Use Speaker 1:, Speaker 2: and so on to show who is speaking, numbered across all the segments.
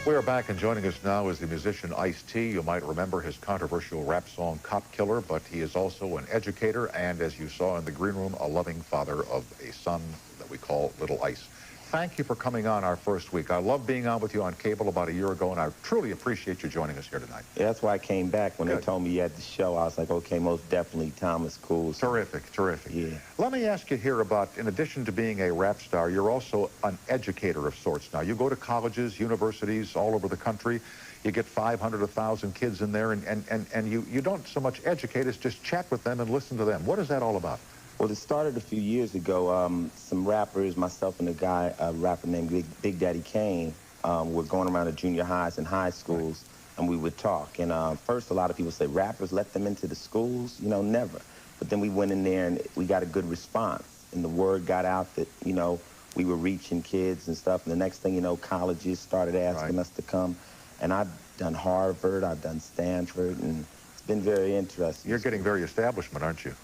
Speaker 1: We are back, and joining us now is the musician Ice-T. You might remember his controversial rap song, Cop Killer, but he is also an educator and, as you saw in the green room, a loving father of a son that we call Little Ice. Thank you for coming on our first week. I love being on with you on cable about a year ago, and I truly appreciate you joining us here tonight.
Speaker 2: Yeah, that's why I came back when they told me you had the show. I was like, okay, most definitely, Tom is cool. So.
Speaker 1: Terrific, terrific.
Speaker 2: Yeah.
Speaker 1: Let me ask you here about, in addition to being a rap star, you're also an educator of sorts now. You go to colleges, universities all over the country. You get 500, 1,000 kids in there, and you don't so much educate as just chat with them and listen to them. What is that all about?
Speaker 2: Well, it started a few years ago. Some rappers, myself and a rapper named Big Daddy Kane, were going around to junior highs and high schools, and we would talk. And first, a lot of people say, rappers, let them into the schools? You know, never. But then we went in there, and we got a good response. And the word got out that, you know, we were reaching kids and stuff. And the next thing you know, colleges started asking us to come. And I've done Harvard, I've done Stanford, and it's been very interesting.
Speaker 1: You're getting very establishment, aren't you?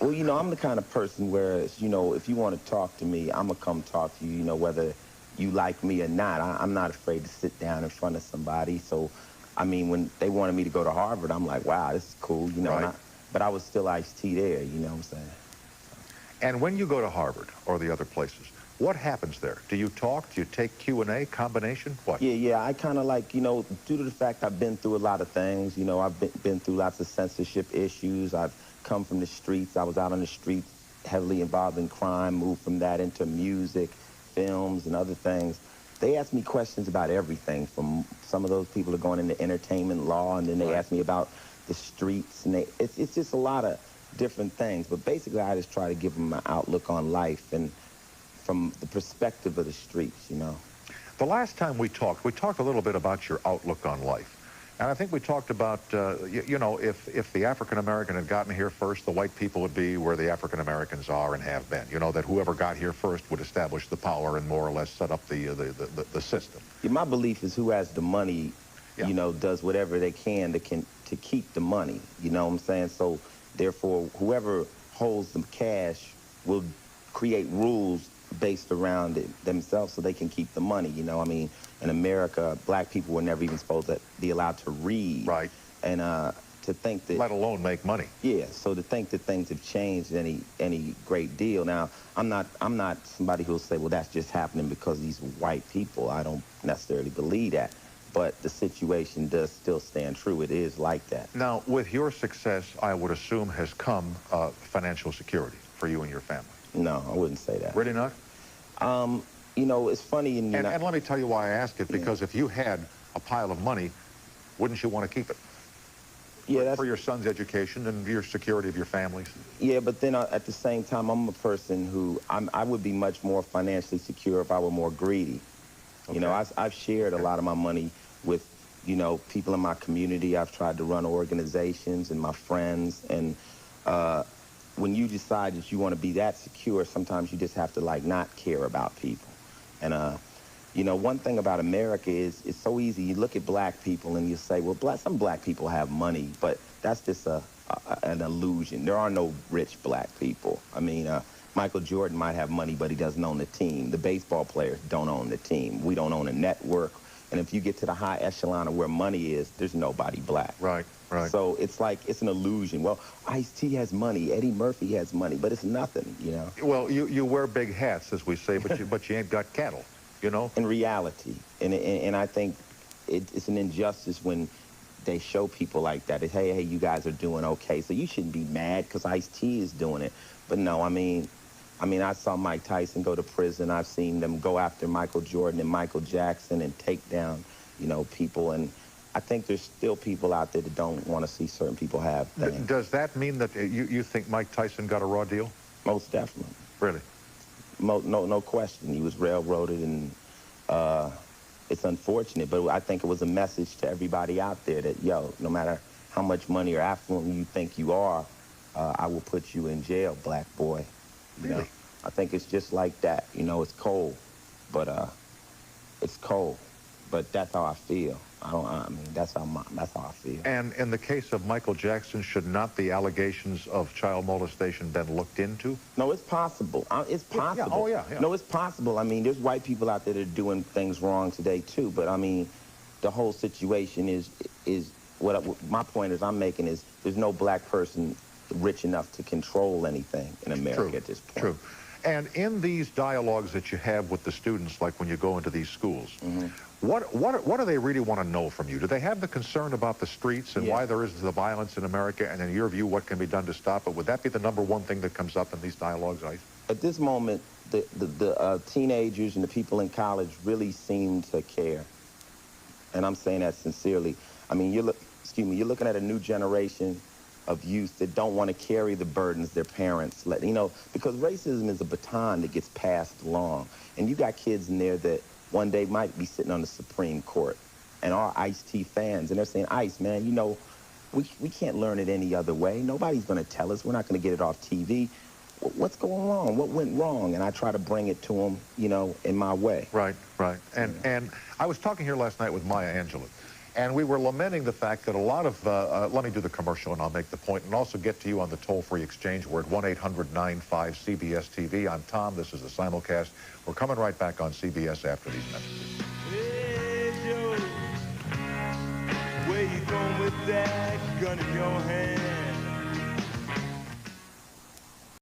Speaker 2: Well, you know, I'm the kind of person where, you know, if you want to talk to me, I'm going to come talk to you, you know, whether you like me or not. I'm not afraid to sit down in front of somebody. So, I mean, when they wanted me to go to Harvard, I'm like, wow, this is cool, you know. But I was still Ice-T there, you know what I'm saying?
Speaker 1: And when you go to Harvard or the other places, what happens there? Do you talk? Do you take Q&A, combination? What?
Speaker 2: Yeah, I kind of like, you know, due to the fact I've been through a lot of things, you know, I've been through lots of censorship issues. I've come from the streets. I was out on the streets heavily involved in crime, moved from that into music, films, and other things. They ask me questions about everything. From some of those people are going into entertainment law, and then they ask me about the streets, and it's just a lot of different things. But basically, I just try to give them an outlook on life and from the perspective of the streets, you know.
Speaker 1: The last time we talked a little bit about your outlook on life. And I think we talked about, you know, if the African-American had gotten here first, the white people would be where the African-Americans are and have been. You know, that whoever got here first would establish the power and more or less set up the system.
Speaker 2: Yeah, my belief is who has the money, you know, does whatever they can to keep the money. You know what I'm saying? So, therefore, whoever holds the cash will create rules based around it themselves so they can keep the money, you know. I mean, in America, black people were never even supposed to be allowed to read.
Speaker 1: Right.
Speaker 2: And to think that...
Speaker 1: Let alone make money.
Speaker 2: Yeah, so to think that things have changed any great deal. Now, I'm not somebody who'll say, well, that's just happening because these white people. I don't necessarily believe that. But the situation does still stand true. It is like that.
Speaker 1: Now, with your success, I would assume has come financial security for you and your family.
Speaker 2: No, I wouldn't say that.
Speaker 1: Really not?
Speaker 2: You know, it's funny. And
Speaker 1: let me tell you why I ask it, because if you had a pile of money, wouldn't you want to keep it?
Speaker 2: Yeah,
Speaker 1: for your son's education and your security of your families.
Speaker 2: Yeah, but then at the same time, I'm a person who I would be much more financially secure if I were more greedy. Okay. You know, I've shared a lot of my money with, you know, people in my community. I've tried to run organizations and my friends, and when you decide that you want to be that secure, sometimes you just have to, like, not care about people. And, you know, one thing about America is it's so easy. You look at black people and you say, well, some black people have money, but that's just an illusion. There are no rich black people. I mean, Michael Jordan might have money, but he doesn't own the team. The baseball players don't own the team. We don't own a network. And if you get to the high echelon of where money is, there's nobody black.
Speaker 1: Right, right.
Speaker 2: So it's like, it's an illusion. Well, Ice-T has money, Eddie Murphy has money, but it's nothing, you know?
Speaker 1: Well, you wear big hats, as we say, but you ain't got cattle, you know?
Speaker 2: In reality. And I think it's an injustice when they show people like that. Hey, you guys are doing okay, so you shouldn't be mad because Ice-T is doing it. But no, I mean, I saw Mike Tyson go to prison. I've seen them go after Michael Jordan and Michael Jackson and take down, you know, people. And I think there's still people out there that don't want to see certain people have things.
Speaker 1: Does that mean that you think Mike Tyson got a raw deal?
Speaker 2: Most definitely.
Speaker 1: Really?
Speaker 2: No question. He was railroaded, and it's unfortunate. But I think it was a message to everybody out there that, yo, no matter how much money or affluent you think you are, I will put you in jail, black boy. You know, I think it's just like that. You know, it's cold, but it's cold. but that's how I feel. I mean, that's how I feel.
Speaker 1: And in the case of Michael Jackson, should not the allegations of child molestation been looked into?
Speaker 2: No, it's possible. It's possible.
Speaker 1: Yeah. Oh, yeah, yeah.
Speaker 2: No, it's possible. I mean, there's white people out there that are doing things wrong today too. But I mean, the whole situation is my point is I'm making is there's no black person rich enough to control anything in America at this point.
Speaker 1: True. And in these dialogues that you have with the students, like when you go into these schools, what do they really want to know from you? Do they have the concern about the streets and why there is the violence in America? And in your view, what can be done to stop it? Would that be the number one thing that comes up in these dialogues, Ice?
Speaker 2: At this moment, the teenagers and the people in college really seem to care. And I'm saying that sincerely. I mean, you're looking at a new generation of youth that don't want to carry the burdens their parents let, because racism is a baton that gets passed along. And you got kids in there that one day might be sitting on the Supreme Court and are Ice-T fans. And they're saying, Ice, man, we can't learn it any other way. Nobody's going to tell us. We're not going to get it off TV. What's going on? What went wrong? And I try to bring it to them, in my way.
Speaker 1: Right. And I was talking here last night with Maya Angelou. And we were lamenting the fact that a lot of, let me do the commercial and I'll make the point and also get to you on the toll-free exchange word, 1-800-95-CBS-TV. I'm Tom. This is the simulcast. We're coming right back on CBS after these messages.
Speaker 3: Hey, Joe, where you going with that gun in your hand?